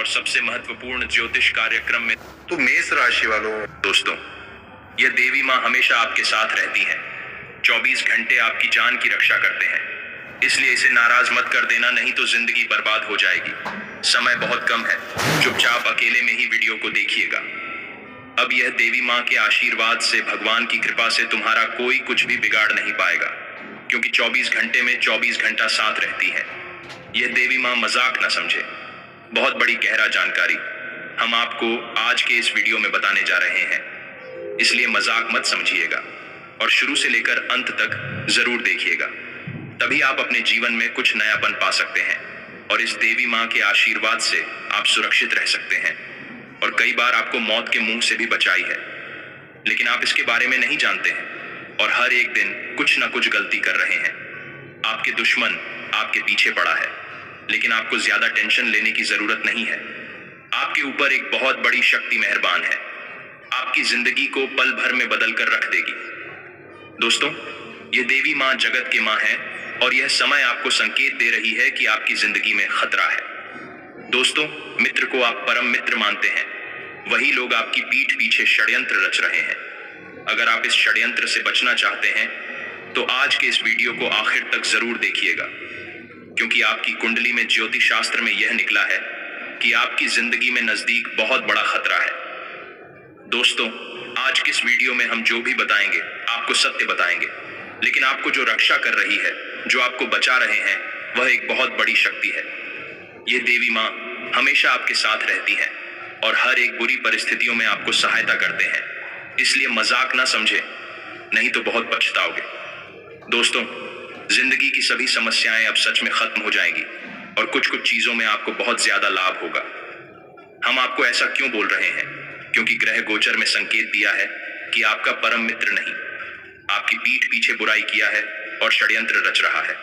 सबसे महत्वपूर्ण ज्योतिष कार्यक्रम में। तो मेष राशि वालों, दोस्तों, यह देवी माँ हमेशा आपके साथ रहती हैं। 24 घंटे आपकी जान की रक्षा करते हैं, इसलिए इसे नाराज मत कर देना, नहीं तो जिंदगी बर्बाद हो जाएगी। समय बहुत कम है, चुपचाप अकेले में ही वीडियो को देखिएगा। अब यह देवी माँ के आशीर्वाद से, भगवान की कृपा से तुम्हारा कोई कुछ भी बिगाड़ नहीं पाएगा, क्योंकि 24 घंटे में 24 घंटा साथ रहती है। यह देवी माँ मजाक न समझे, बहुत बड़ी गहरा जानकारी हम आपको आज के इस वीडियो में बताने जा रहे हैं, इसलिए मजाक मत समझिएगा और शुरू से लेकर अंत तक जरूर देखिएगा। तभी आप अपने जीवन में कुछ नयापन पा सकते हैं और इस देवी माँ के आशीर्वाद से आप सुरक्षित रह सकते हैं। और कई बार आपको मौत के मुंह से भी बचाई है, लेकिन आप इसके बारे में नहीं जानते हैं और हर एक दिन कुछ ना कुछ गलती कर रहे हैं। आपके दुश्मन आपके पीछे पड़ा है, लेकिन आपको ज्यादा टेंशन लेने की जरूरत नहीं है। आपके ऊपर एक बहुत बड़ी शक्ति मेहरबान है, आपकी जिंदगी को पल भर में बदल कर रख देगी। दोस्तों, यह देवी माँ जगत की माँ है और यह समय आपको संकेत दे रही है कि आपकी जिंदगी में खतरा है। दोस्तों, मित्र को आप परम मित्र मानते हैं, वही लोग आपकी पीठ पीछे षड्यंत्र रच रहे हैं। अगर आप इस षड्यंत्र से बचना चाहते हैं तो आज के इस वीडियो को आखिर तक जरूर देखिएगा, क्योंकि आपकी कुंडली में ज्योतिष शास्त्र में यह निकला है कि आपकी जिंदगी में नजदीक बहुत बड़ा खतरा है। दोस्तों, आज के इस वीडियो में हम जो भी बताएंगे आपको सत्य बताएंगे, लेकिन आपको जो रक्षा कर रही है, जो आपको बचा रहे हैं, वह एक बहुत बड़ी शक्ति है। यह देवी माँ हमेशा आपके साथ रहती है और हर एक बुरी परिस्थितियों में आपको सहायता करते हैं, इसलिए मजाक ना समझे, नहीं तो बहुत पछताओगे। दोस्तों, जिंदगी की सभी समस्याएं अब सच में खत्म हो जाएंगी और कुछ कुछ चीजों में आपको बहुत ज्यादा लाभ होगा। हम आपको ऐसा क्यों बोल रहे हैं? क्योंकि ग्रह गोचर में संकेत दिया है कि आपका परम मित्र नहीं, आपकी पीठ पीछे बुराई किया है और षड्यंत्र रच रहा है।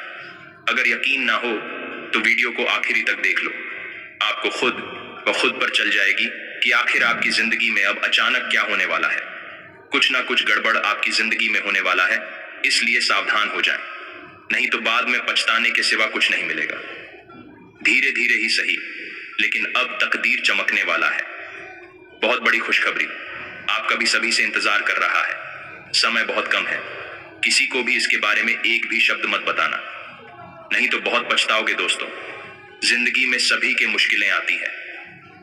अगर यकीन ना हो तो वीडियो को आखिरी तक देख लो, आपको खुद पर चल जाएगी कि आखिर आपकी जिंदगी में अब अचानक क्या होने वाला है। कुछ ना कुछ गड़बड़ आपकी जिंदगी में होने वाला है, इसलिए सावधान हो जाएं, नहीं तो बाद में पछताने के सिवा कुछ नहीं मिलेगा। धीरे धीरे ही सही, लेकिन अब तकदीर चमकने वाला है। बहुत बड़ी खुशखबरी आपका भी सभी से इंतजार कर रहा है। समय बहुत कम है, किसी को भी इसके बारे में एक भी शब्द मत बताना, नहीं तो बहुत पछताओगे। दोस्तों, जिंदगी में सभी के मुश्किलें आती हैं,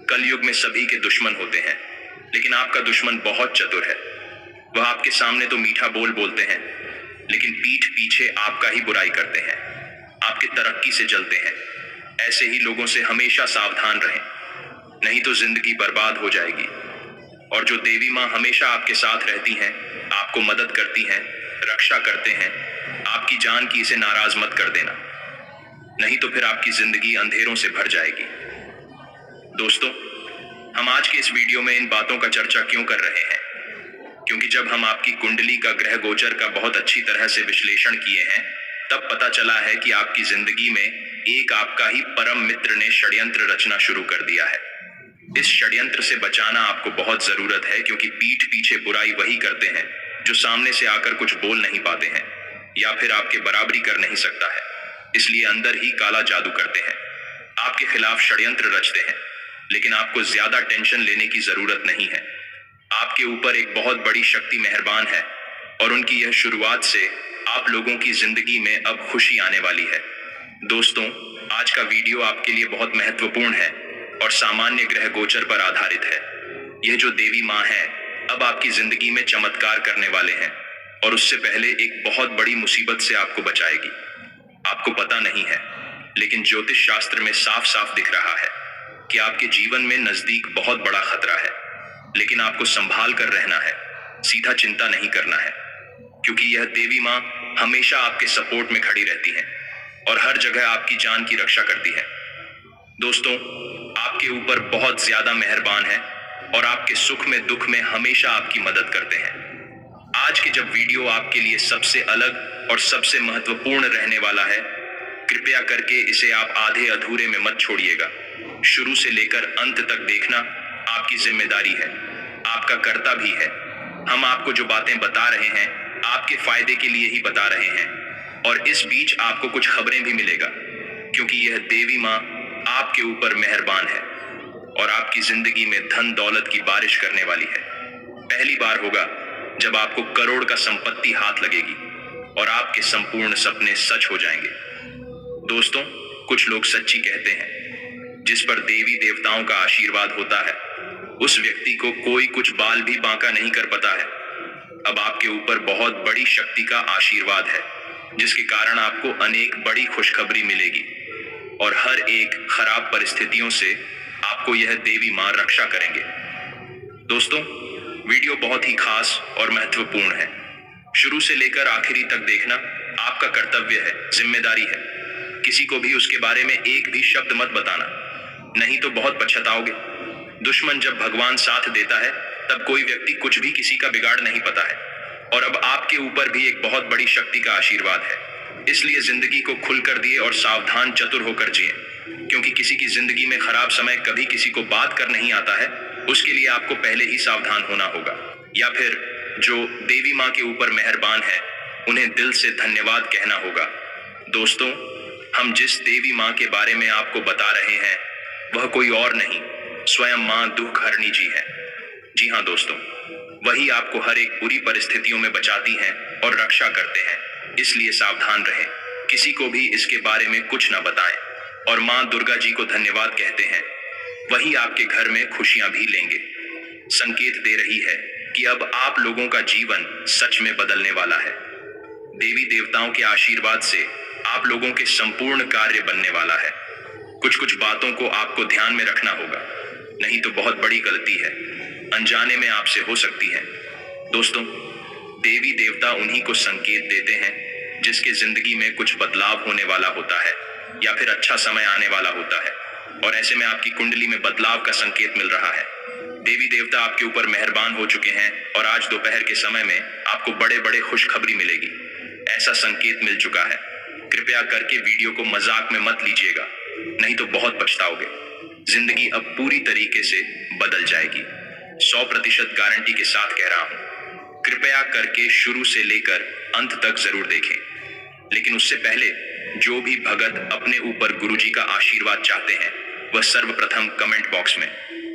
कलयुग में सभी के दुश्मन होते हैं, लेकिन आपका दुश्मन बहुत चतुर है। वह आपके सामने तो मीठा बोल बोलते हैं, लेकिन पीठ पीछे आपका ही बुराई करते हैं, आपकी तरक्की से जलते हैं। ऐसे ही लोगों से हमेशा सावधान रहें, नहीं तो जिंदगी बर्बाद हो जाएगी। और जो देवी माँ हमेशा आपके साथ रहती हैं, आपको मदद करती हैं, रक्षा करते हैं, आपकी जान की, इसे नाराज मत कर देना, नहीं तो फिर आपकी जिंदगी अंधेरों से भर जाएगी। दोस्तों, हम आज के इस वीडियो में इन बातों का चर्चा क्यों कर रहे हैं? क्योंकि जब हम आपकी कुंडली का, ग्रह गोचर का बहुत अच्छी तरह से विश्लेषण किए हैं, तब पता चला है कि आपकी जिंदगी में एक आपका ही परम मित्र ने षड्यंत्र रचना शुरू कर दिया है। इस षड्यंत्र से बचाना आपको बहुत जरूरत है, क्योंकि पीठ पीछे बुराई वही करते हैं जो सामने से आकर कुछ बोल नहीं पाते हैं या फिर आपके बराबरी कर नहीं सकता है, इसलिए अंदर ही काला जादू करते हैं, आपके खिलाफ षड्यंत्र रचते हैं। लेकिन आपको ज्यादा टेंशन लेने की जरूरत नहीं है। आपके ऊपर एक बहुत बड़ी शक्ति मेहरबान है और उनकी यह शुरुआत से आप लोगों की जिंदगी में अब खुशी आने वाली है। दोस्तों, आज का वीडियो आपके लिए बहुत महत्वपूर्ण है और सामान्य ग्रह गोचर पर आधारित है। यह जो देवी माँ है, अब आपकी जिंदगी में चमत्कार करने वाले हैं और उससे पहले एक बहुत बड़ी मुसीबत से आपको बचाएगी। आपको पता नहीं है, लेकिन ज्योतिष शास्त्र में साफ साफ दिख रहा है कि आपके जीवन में नजदीक बहुत बड़ा खतरा है, लेकिन आपको संभाल कर रहना है, सीधा चिंता नहीं करना है, क्योंकि यह देवी माँ हमेशा आपके सपोर्ट में खड़ी रहती है और हर जगह आपकी जान की रक्षा करती है। दोस्तों, आपके ऊपर बहुत ज्यादा मेहरबान है और आपके सुख में, दुख में हमेशा आपकी मदद करते हैं। आज के जब वीडियो आपके लिए सबसे अलग और सबसे महत्वपूर्ण रहने वाला है, कृपया करके इसे आप आधे अधूरे में मत छोड़िएगा। शुरू से लेकर अंत तक देखना आपकी जिम्मेदारी है, आपका कर्तव्य भी है। हम आपको जो बातें बता रहे हैं, आपके फायदे के लिए ही बता रहे हैं, और इस बीच आपको कुछ खबरें भी मिलेगा, क्योंकि यह देवी माँ आपके ऊपर मेहरबान है आपकी जिंदगी में धन दौलत की बारिश करने वाली है। पहली बार होगा जब आपको करोड़ का संपत्ति हाथ लगेगी और आपके संपूर्ण सपने सच हो जाएंगे। दोस्तों, कुछ लोग सच्ची कहते हैं, जिस पर देवी देवताओं का आशीर्वाद होता है उस व्यक्ति को कोई कुछ बाल भी बांका नहीं कर पाता है। अब आपके ऊपर बहुत बड़ी शक्ति का आशीर्वाद है, जिसके कारण आपको अनेक बड़ी खुशखबरी मिलेगी और हर एक खराब परिस्थितियों से आपको यह देवी मां रक्षा करेंगे। दोस्तों, वीडियो बहुत ही खास और महत्वपूर्ण है। शुरू से लेकर आखिरी तक देखना आपका कर्तव्य है, जिम्मेदारी है। किसी को भी उसके बारे में एक भी शब्द मत बताना, नहीं तो बहुत पछताओगे। दुश्मन जब भगवान साथ देता है तब कोई व्यक्ति कुछ भी किसी का बिगाड़ नहीं पाता है। और अब आपके ऊपर भी एक बहुत बड़ी शक्ति का आशीर्वाद है, इसलिए जिंदगी को खुलकर दिए और सावधान चतुर होकर जिए, क्योंकि किसी की जिंदगी में खराब समय कभी किसी को बात कर नहीं आता है। उसके लिए आपको पहले ही सावधान होना होगा, या फिर जो देवी माँ के ऊपर मेहरबान है उन्हें दिल से धन्यवाद कहना होगा। दोस्तों, हम जिस देवी माँ के बारे में आपको बता रहे हैं वह कोई और नहीं, स्वयं माँ दुख हरणी जी है। जी हाँ दोस्तों, वही आपको हर एक बुरी परिस्थितियों में बचाती हैं और रक्षा करते हैं। इसलिए सावधान रहें, किसी को भी इसके बारे में कुछ न बताएं और माँ दुर्गा जी को धन्यवाद कहते हैं। वही आपके घर में खुशियां भी लेंगे। संकेत दे रही है कि अब आप लोगों का जीवन सच में बदलने वाला है। देवी देवताओं के आशीर्वाद से आप लोगों के संपूर्ण कार्य बनने वाला है। कुछ कुछ बातों को आपको ध्यान में रखना होगा, नहीं तो बहुत बड़ी गलती है, अनजाने में आपसे हो सकती है। दोस्तों, देवी देवता उन्हीं को संकेत देते हैं जिसके जिंदगी में कुछ बदलाव होने वाला होता है या फिर अच्छा समय आने वाला होता है, और ऐसे में आपकी कुंडली में बदलाव का संकेत मिल रहा है। देवी देवता आपके ऊपर मेहरबान हो चुके हैं और आज दोपहर के समय में आपको बड़े बड़े खुशखबरी मिलेगी, ऐसा संकेत मिल चुका है। कृपया करके वीडियो को मजाक में मत लीजिएगा, नहीं तो बहुत पछताओगे। जिंदगी अब पूरी तरीके से बदल जाएगी, 100% गारंटी के साथ कह रहा हूं। कृपया करके शुरू से लेकर अंत तक जरूर देखें, लेकिन उससे पहले जो भी भगत अपने ऊपर गुरुजी का आशीर्वाद चाहते हैं वह सर्वप्रथम कमेंट बॉक्स में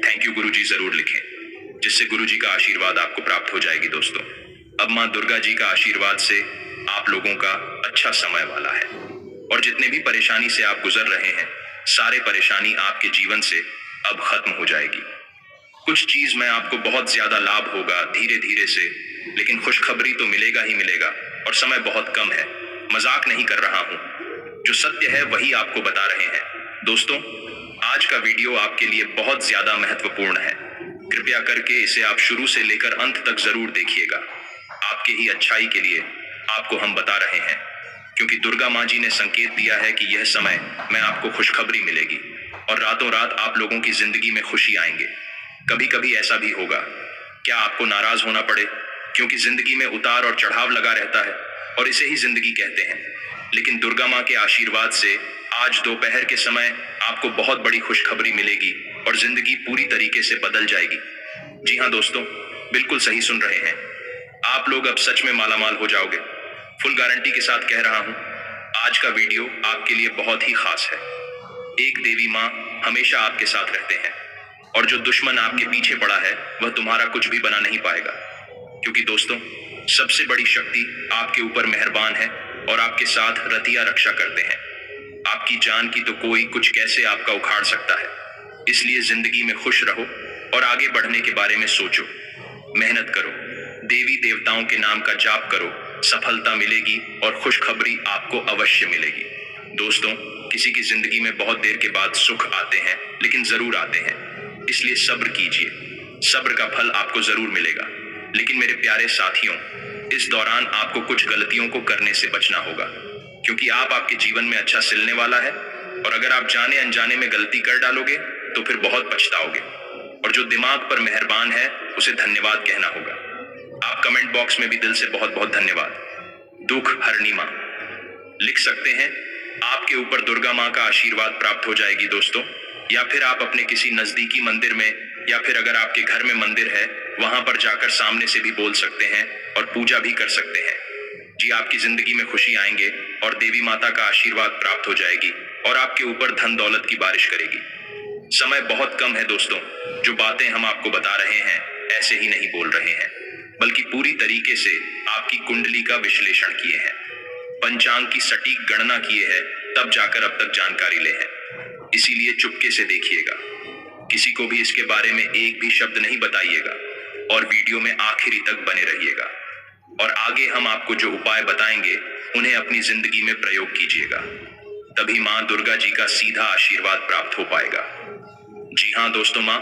थैंक यू गुरुजी जरूर लिखें, जिससे गुरुजी का आशीर्वाद आपको प्राप्त हो जाएगी। दोस्तों, अब मां दुर्गा जी का आशीर्वाद से आप लोगों का अच्छा समय वाला है और जितने भी परेशानी से आप गुजर रहे हैं, सारे परेशानी आपके जीवन से अब खत्म हो जाएगी। कुछ चीज में आपको बहुत ज्यादा लाभ होगा धीरे धीरे से, लेकिन खुशखबरी तो मिलेगा ही मिलेगा और समय बहुत कम है। मजाक नहीं कर रहा हूं, जो सत्य है वही आपको बता रहे हैं। दोस्तों, आज का वीडियो आपके लिए बहुत ज्यादा महत्वपूर्ण है। कृपया करके इसे आप शुरू से लेकर अंत तक जरूर देखिएगा। आपके ही अच्छाई के लिए आपको हम बता रहे हैं, क्योंकि दुर्गा माँ जी ने संकेत दिया है कि यह समय में आपको खुशखबरी मिलेगी और रातों रात आप लोगों की जिंदगी में खुशी आएंगे। कभी कभी ऐसा भी होगा, क्या आपको नाराज होना पड़े, क्योंकि जिंदगी में उतार और चढ़ाव लगा रहता है और इसे ही जिंदगी कहते हैं। लेकिन दुर्गा माँ के आशीर्वाद से आज दोपहर के समय आपको बहुत बड़ी खुशखबरी मिलेगी और जिंदगी पूरी तरीके से बदल जाएगी। जी हाँ दोस्तों, बिल्कुल सही सुन रहे हैं, आप लोग अब सच में मालामाल हो जाओगे। फुल गारंटी के साथ कह रहा हूं, आज का वीडियो आपके लिए बहुत ही खास है। एक देवी माँ हमेशा आपके साथ रहते हैं और जो दुश्मन आपके पीछे पड़ा है वह तुम्हारा कुछ भी बना नहीं पाएगा, क्योंकि दोस्तों, सबसे बड़ी शक्ति आपके ऊपर मेहरबान है और आपके साथ रतिया रक्षा करते हैं। आपकी जान की तो कोई कुछ कैसे आपका उखाड़ सकता है। इसलिए जिंदगी में खुश रहो और आगे बढ़ने के बारे में सोचो, मेहनत करो, देवी देवताओं के नाम का जाप करो, सफलता मिलेगी और खुशखबरी आपको अवश्य मिलेगी। दोस्तों, किसी की जिंदगी में बहुत देर के बाद सुख आते हैं, लेकिन जरूर आते हैं, इसलिए सब्र कीजिए, सब्र का फल आपको जरूर मिलेगा। लेकिन मेरे प्यारे साथियों, इस दौरान आपको कुछ गलतियों को करने से बचना होगा, क्योंकि आपके जीवन में अच्छा सिलने वाला है और अगर आप जाने अनजाने में गलती कर डालोगे तो फिर बहुत पछताओगे। और जो दिमाग पर मेहरबान है उसे धन्यवाद कहना होगा। आप कमेंट बॉक्स में भी दिल से बहुत बहुत धन्यवाद दुख हरणी माँ लिख सकते हैं। आपके ऊपर दुर्गा माँ का आशीर्वाद प्राप्त हो जाएगी दोस्तों, या फिर आप अपने किसी नजदीकी मंदिर में, या फिर अगर आपके घर में मंदिर है वहां पर जाकर सामने से भी बोल सकते हैं और पूजा भी कर सकते हैं। जी, आपकी जिंदगी में खुशी आएंगे और देवी माता का आशीर्वाद प्राप्त हो जाएगी और आपके ऊपर धन दौलत की बारिश करेगी। समय बहुत कम है दोस्तों। जो बातें हम आपको बता रहे हैं ऐसे ही नहीं बोल रहे हैं, बल्कि पूरी तरीके से आपकी कुंडली का विश्लेषण किए हैं, पंचांग की सटीक गणना किए हैं, तब जाकर अब तक जानकारी ले हैं। इसीलिए चुपके से देखिएगा, किसी को भी इसके बारे में एक भी शब्द नहीं बताइएगा और वीडियो में आखिरी तक बने रहिएगा। और आगे हम आपको जो उपाय बताएंगे उन्हें अपनी जिंदगी में प्रयोग कीजिएगा, तभी मां दुर्गा जी का सीधा आशीर्वाद प्राप्त हो पाएगा। जी हाँ दोस्तों, मां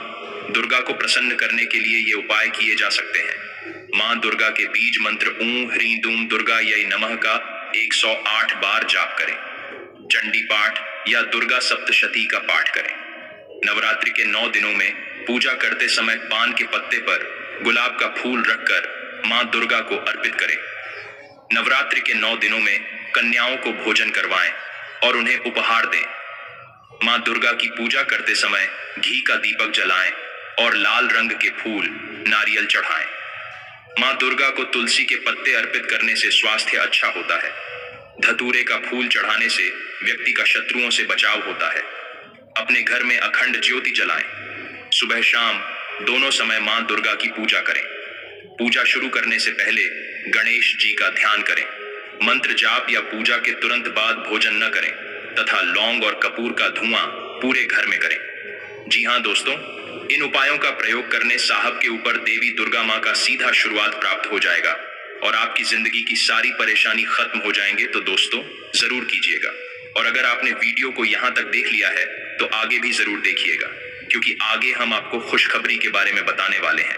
दुर्गा को प्रसन्न करने के लिए ये उपाय किए जा सकते हैं। मां दुर्गा के बीज मंत्र ऊं ह्रीं दूं दुर्गा यै नमः का 108 बार जाप करें। चंडी पाठ या दुर्गा सप्तशती का पाठ करें। नवरात्रि के 9 दिनों में पूजा करते समय पान के पत्ते पर गुलाब का फूल रखकर मां दुर्गा को अर्पित करें। नवरात्रि के 9 दिनों में कन्याओं को भोजन करवाएं और उन्हें उपहार दें। मां दुर्गा की पूजा करते समय घी का दीपक जलाएं और लाल रंग के फूल नारियल चढ़ाएं। मां दुर्गा को तुलसी के पत्ते अर्पित करने से स्वास्थ्य अच्छा होता है। धतूरे का फूल चढ़ाने से व्यक्ति का शत्रुओं से बचाव होता है। अपने घर में अखंड ज्योति जलाएं। सुबह शाम दोनों समय मां दुर्गा की पूजा करें। पूजा शुरू करने से पहले गणेश जी का ध्यान करें। मंत्र जाप या पूजा के तुरंत बाद भोजन न करें तथा लौंग और कपूर का धुआं पूरे घर में करें। जी हाँ दोस्तों, इन उपायों का प्रयोग करने साहब के ऊपर देवी दुर्गा मां का सीधा आशीर्वाद प्राप्त हो जाएगा और आपकी जिंदगी की सारी परेशानी खत्म हो जाएंगे। तो दोस्तों जरूर कीजिएगा, और अगर आपने वीडियो को यहाँ तक देख लिया है तो आगे भी जरूर देखिएगा, क्योंकि आगे हम आपको खुशखबरी के बारे में बताने वाले हैं,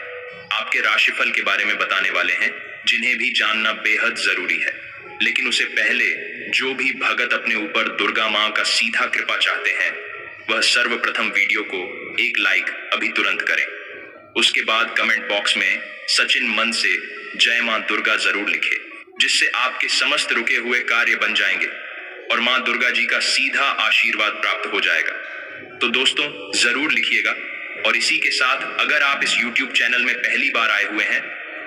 आपके राशिफल के बारे में बताने वाले हैं, जिन्हें भी जानना बेहद जरूरी है। लेकिन उससे पहले जो भी भगत अपने ऊपर दुर्गा मां का सीधा कृपा चाहते हैं वह सर्वप्रथम वीडियो को एक लाइक अभी तुरंत करें। उसके बाद कमेंट बॉक्स में सचिन मन से जय मां दुर्गा जरूर लिखें, जिससे आपके समस्त रुके हुए कार्य बन जाएंगे और मां दुर्गा जी का सीधा आशीर्वाद प्राप्त हो जाएगा। तो दोस्तों जरूर लिखिएगा। और इसी के साथ अगर आप इस YouTube चैनल में पहली बार आए हुए हैं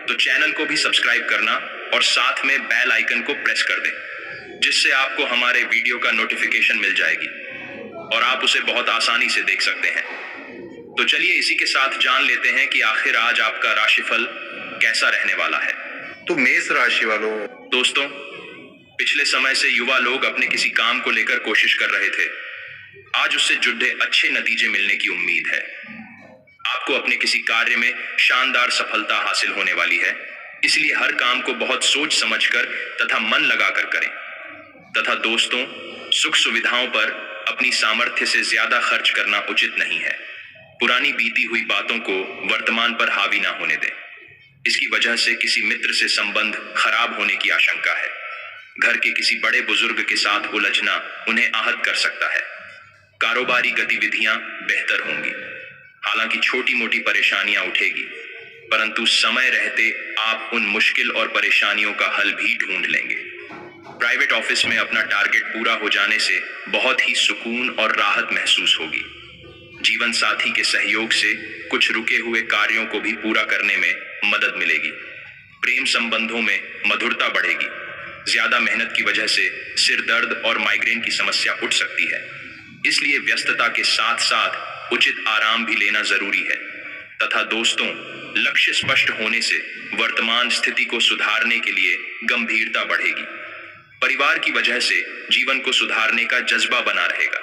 तो चैनल को भी सब्सक्राइब करना और साथ में बेल आइकन को प्रेस कर दें, जिससे आपको हमारे वीडियो का नोटिफिकेशन मिल जाएगी और आप उसे बहुत आसानी से देख सकते हैं। तो चलिए इसी के साथ जान लेते हैं कि आखिर आज आपका राशिफल कैसा रहने वाला है। तो मेष राशि वालों, दोस्तों पिछले समय से युवा लोग अपने किसी काम को लेकर कोशिश कर रहे थे। आज उससे जुड़े अच्छे नतीजे मिलने की उम्मीद है। आपको अपने किसी कार्य में शानदार सफलता हासिल होने वाली है, इसलिए हर काम को बहुत सोच समझकर तथा मन लगाकर करें। तथा दोस्तों, सुख सुविधाओं पर अपनी सामर्थ्य से ज्यादा खर्च करना उचित नहीं है। पुरानी बीती हुई बातों को वर्तमान पर हावी ना होने दें। इसकी वजह से किसी मित्र से संबंध खराब होने की आशंका है। घर के किसी बड़े बुजुर्ग के साथ उलझना उन्हें आहत कर सकता है। कारोबारी गतिविधियां बेहतर होंगी। हालांकि छोटी मोटी परेशानियां उठेगी, परंतु समय रहते आप उन मुश्किल और परेशानियों का हल भी ढूंढ लेंगे। प्राइवेट ऑफिस में अपना टारगेट पूरा हो जाने से बहुत ही सुकून और राहत महसूस होगी। जीवन साथी के सहयोग से कुछ रुके हुए कार्यों को भी पूरा करने में मदद मिलेगी। प्रेम संबंधों में मधुरता बढ़ेगी। ज्यादा मेहनत की वजह से सिर दर्द और माइग्रेन की समस्या उठ सकती है, इसलिए व्यस्तता के साथ साथ उचित आराम भी लेना जरूरी है। तथा दोस्तों, लक्ष्य स्पष्ट होने से वर्तमान स्थिति को सुधारने के लिए गंभीरता बढ़ेगी। परिवार की वजह से जीवन को सुधारने का जज्बा बना रहेगा।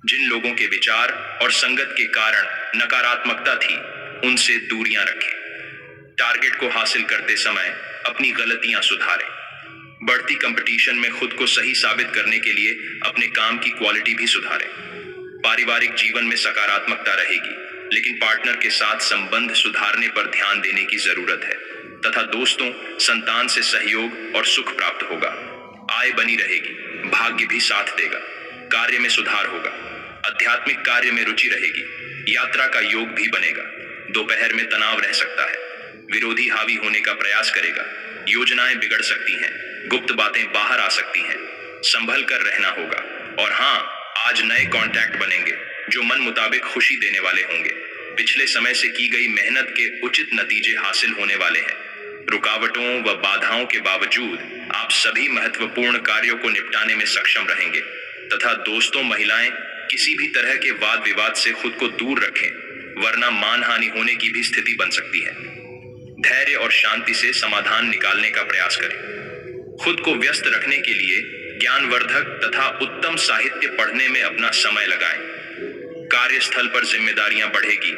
जिन लोगों के विचार और संगत के कारण नकारात्मकता थी, उनसे दूरियां रखें। टारगेट को हासिल करते समय अपनी गलतियां सुधारें। बढ़ती कंपटीशन में खुद को सही साबित करने के लिए अपने काम की क्वालिटी भी सुधारें। पारिवारिक जीवन में सकारात्मकता रहेगी, लेकिन पार्टनर के साथ संबंध सुधारने पर ध्यान देने की जरूरत है। तथा दोस्तों, संतान से सहयोग और सुख प्राप्त होगा। आय बनी रहेगी, भाग्य भी साथ देगा। कार्य में सुधार होगा। आध्यात्मिक कार्य में रुचि रहेगी। यात्रा का योग भी बनेगा। दोपहर में तनाव रह सकता है। विरोधी हावी होने का प्रयास करेगा। योजनाएं बिगड़ सकती हैं। गुप्त बातें बाहर आ सकती हैं। संभल कर रहना होगा। और हाँ, आज नए कॉन्टैक्ट बनेंगे जो मन मुताबिक खुशी देने वाले होंगे। पिछले समय से की गई मेहनत के उचित नतीजे हासिल होने वाले हैं। रुकावटों व बाधाओं के बावजूद आप सभी महत्वपूर्ण कार्यों को निपटाने में सक्षम रहेंगे। तथा दोस्तों, महिलाएं किसी भी तरह के वाद विवाद से खुद को दूर रखें, वरना मानहानि होने की भी स्थिति बन सकती है। धैर्य और शांति से समाधान निकालने का प्रयास करें। खुद को व्यस्त रखने के लिए ज्ञानवर्धक तथा उत्तम साहित्य पढ़ने में अपना समय लगाएं। कार्यस्थल पर जिम्मेदारियां बढ़ेगी,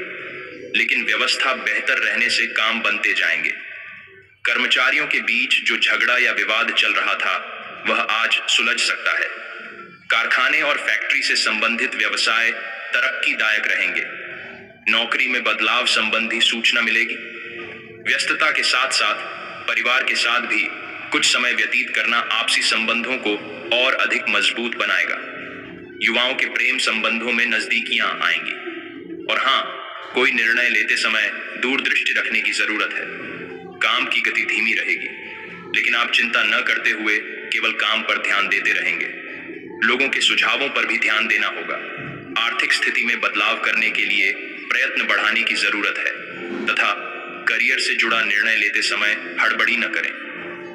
लेकिन व्यवस्था बेहतर रहने से काम बनते जाएंगे। कर्मचारियों के बीच जो झगड़ा या विवाद चल रहा था, वह आज सुलझ सकता है। कारखाने और फैक्ट्री से संबंधित व्यवसाय तरक्कीदायक रहेंगे। नौकरी में बदलाव संबंधी सूचना मिलेगी। व्यस्तता के साथ साथ परिवार के साथ भी कुछ समय व्यतीत करना आपसी संबंधों को और अधिक मजबूत बनाएगा। युवाओं के प्रेम संबंधों में नजदीकियां आएंगी। और हाँ, कोई निर्णय लेते समय दूरदृष्टि रखने की जरूरत है। काम की गति धीमी रहेगी, लेकिन आप चिंता न करते हुए केवल काम पर ध्यान देते रहेंगे। लोगों के सुझावों पर भी ध्यान देना होगा। आर्थिक स्थिति में बदलाव करने के लिए प्रयत्न बढ़ाने की जरूरत है तथा करियर से जुड़ा निर्णय लेते समय हड़बड़ी न करें।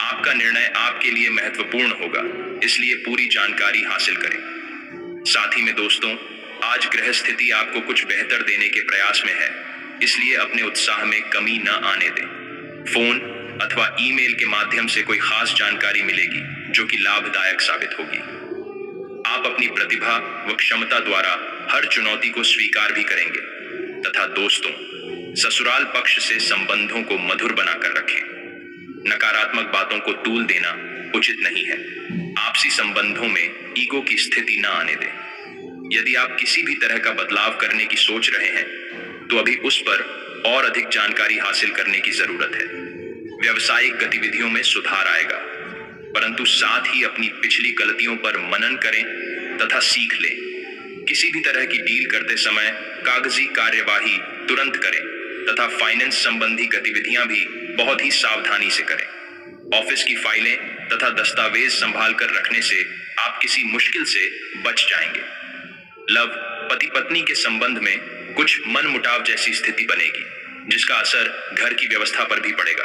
आपका निर्णय आपके लिए महत्वपूर्ण होगा, इसलिए पूरी जानकारी हासिल करें। साथ ही में दोस्तों, आज ग्रह स्थिति आपको कुछ बेहतर देने के प्रयास में है, इसलिए अपने उत्साह में कमी न आने दें। फोन अथवा ईमेल के माध्यम से कोई खास जानकारी मिलेगी जो कि लाभदायक साबित होगी। आप अपनी प्रतिभा व क्षमता द्वारा हर चुनौती को स्वीकार भी करेंगे तथा दोस्तों, ससुराल पक्ष से संबंधों को मधुर बनाकर रखें। नकारात्मक बातों को तूल देना उचित नहीं है। आपसी संबंधों में ईगो की स्थिति न आने दें। यदि आप किसी भी तरह का बदलाव करने की सोच रहे हैं, तो अभी उस पर और अधिक जानकारी हासिल करने की जरूरत है। व्यावसायिक गतिविधियों में सुधार आएगा, परंतु साथ ही अपनी पिछली गलतियों पर मनन करें तथा सीख लें। किसी भी तरह की डील करते समय कागजी कार्यवाही तुरंत करें तथा फाइनेंस संबंधी गतिविधियां भी बहुत ही सावधानी से करें। ऑफिस की फाइलें तथा दस्तावेज संभाल कर रखने से आप किसी मुश्किल से बच जाएंगे। लव पति पत्नी के संबंध में कुछ मनमुटाव जैसी स्थिति बनेगी, जिसका असर घर की व्यवस्था पर भी पड़ेगा।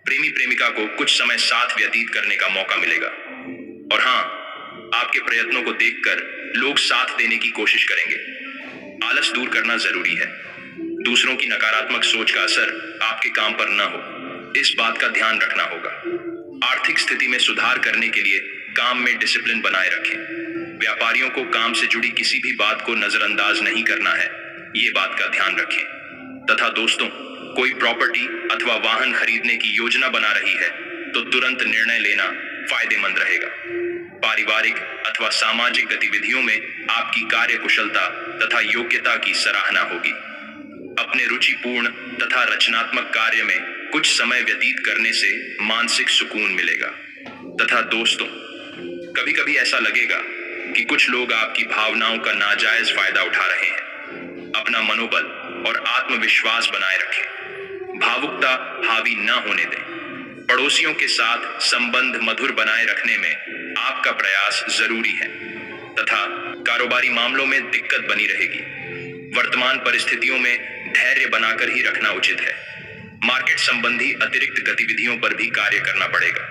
प्रेमी प्रेमिका को कुछ समय साथ व्यतीत करने का मौका मिलेगा। और हाँ, आपके प्रयत्नों को देखकर लोग साथ देने की कोशिश करेंगे। आलस दूर करना जरूरी है। दूसरों की नकारात्मक सोच का असर आपके काम पर न हो, इस बात का ध्यान रखना होगा। आर्थिक स्थिति में सुधार करने के लिए काम में डिसिप्लिन बनाए रखें। व्यापारियों को काम से जुड़ी किसी भी बात को नजरअंदाज नहीं करना है, ये बात का ध्यान रखें। तथा दोस्तों, कोई प्रॉपर्टी अथवा वाहन खरीदने की योजना बना रही है तो तुरंत निर्णय लेना फायदेमंद रहेगा। पारिवारिक अथवा सामाजिक गतिविधियों में आपकी कार्य कुशलता तथा योग्यता की सराहना होगी। अपने रुचिपूर्ण तथा रचनात्मक कार्य में कुछ समय व्यतीत करने से मानसिक सुकून मिलेगा। तथा दोस्तों, कभी कभी ऐसा लगेगा कि कुछ लोग आपकी भावनाओं का नाजायज फायदा उठा रहे हैं। अपना मनोबल और आत्मविश्वास बनाए रखें। भावुकता हावी न होने दें। पड़ोसियों के साथ संबंध मधुर बनाए रखने में आपका प्रयास जरूरी है तथा कारोबारी मामलों में दिक्कत बनी रहेगी। वर्तमान परिस्थितियों में धैर्य बनाकर ही रखना उचित है। मार्केट संबंधी अतिरिक्त गतिविधियों पर भी कार्य करना पड़ेगा।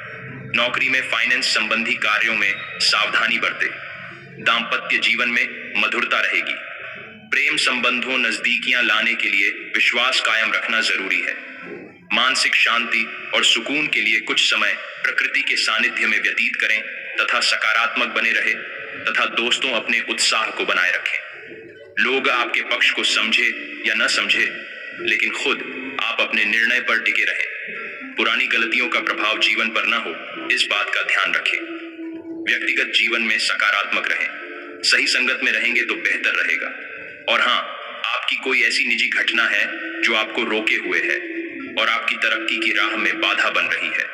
नौकरी में फाइनेंस संबंधी कार्यों में सावधानी बरतें। दाम्पत्य जीवन में मधुरता रहेगी। प्रेम संबंधों नजदीकियां लाने के लिए विश्वास कायम रखना जरूरी है। मानसिक शांति और सुकून के लिए कुछ समय प्रकृति के सानिध्य में व्यतीत करें तथा सकारात्मक बने रहे तथा दोस्तों, अपने उत्साह को बनाए रखें। लोग आपके पक्ष को समझे या न समझे, लेकिन खुद आप अपने निर्णय पर टिके रहें। पुरानी गलतियों का प्रभाव जीवन पर न हो, इस बात का ध्यान रखें। व्यक्तिगत जीवन में सकारात्मक रहें। सही संगत में रहेंगे तो बेहतर रहेगा। और हाँ, आपकी कोई ऐसी निजी घटना है जो आपको रोके हुए है और आपकी तरक्की की राह में बाधा बन रही है।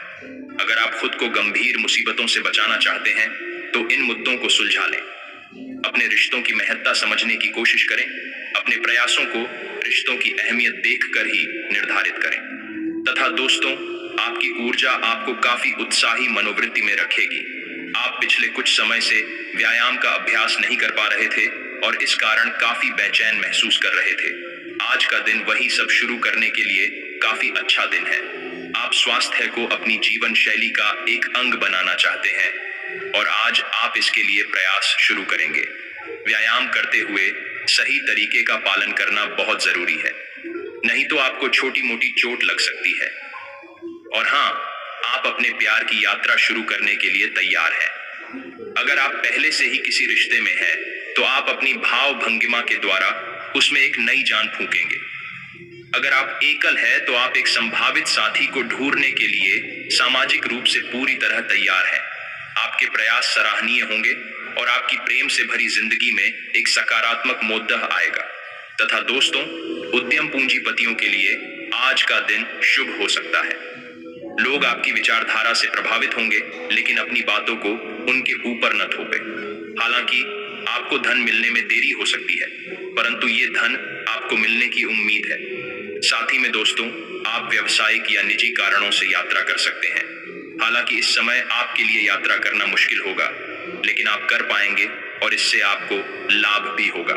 अगर आप खुद को गंभीर मुसीबतों से बचाना चाहते हैं तो इन मुद्दों को सुलझा लें। अपने रिश्तों की महत्ता समझने की कोशिश करें। अपने प्रयासों को रिश्तों की अहमियत देखकर ही निर्धारित करें। तथा दोस्तों, आपकी ऊर्जा आपको काफी उत्साही मनोवृत्ति में रखेगी। आप पिछले कुछ समय से व्यायाम का अभ्यास नहीं कर पा रहे थे और इस कारण काफी बेचैन महसूस कर रहे थे। आज का दिन वही सब शुरू करने के लिए काफी अच्छा दिन है। आप स्वास्थ्य को अपनी जीवन शैली का एक अंग बनाना चाहते हैं और आज आप इसके लिए प्रयास शुरू करेंगे। व्यायाम करते हुए सही तरीके का पालन करना बहुत जरूरी है, नहीं तो आपको छोटी मोटी चोट लग सकती है। और हाँ, आप अपने प्यार की यात्रा शुरू करने के लिए तैयार हैं। अगर आप पहले से ही किसी रिश्ते में हैं, तो आप अपनी भाव भंगिमा के द्वारा उसमें एक नई जान फूकेंगे। अगर आप एकल है तो आप एक संभावित साथी को ढूंढने के लिए सामाजिक रूप से पूरी तरह तैयार हैं। आपके प्रयास सराहनीय होंगे और आपकी प्रेम से भरी जिंदगी में एक सकारात्मक मोद्दा आएगा। तथा दोस्तों, उद्यम पूंजीपतियों के लिए आज का दिन शुभ हो सकता है। लोग आपकी विचारधारा से प्रभावित होंगे, लेकिन अपनी बातों को उनके ऊपर न थोपे। हालांकि आपको धन मिलने में देरी हो सकती है, परंतु ये धन आपको मिलने की उम्मीद है। साथ ही में दोस्तों, आप व्यवसायिक या निजी कारणों से यात्रा कर सकते हैं। हालांकि इस समय आपके लिए यात्रा करना मुश्किल होगा, लेकिन आप कर पाएंगे और इससे आपको लाभ भी होगा।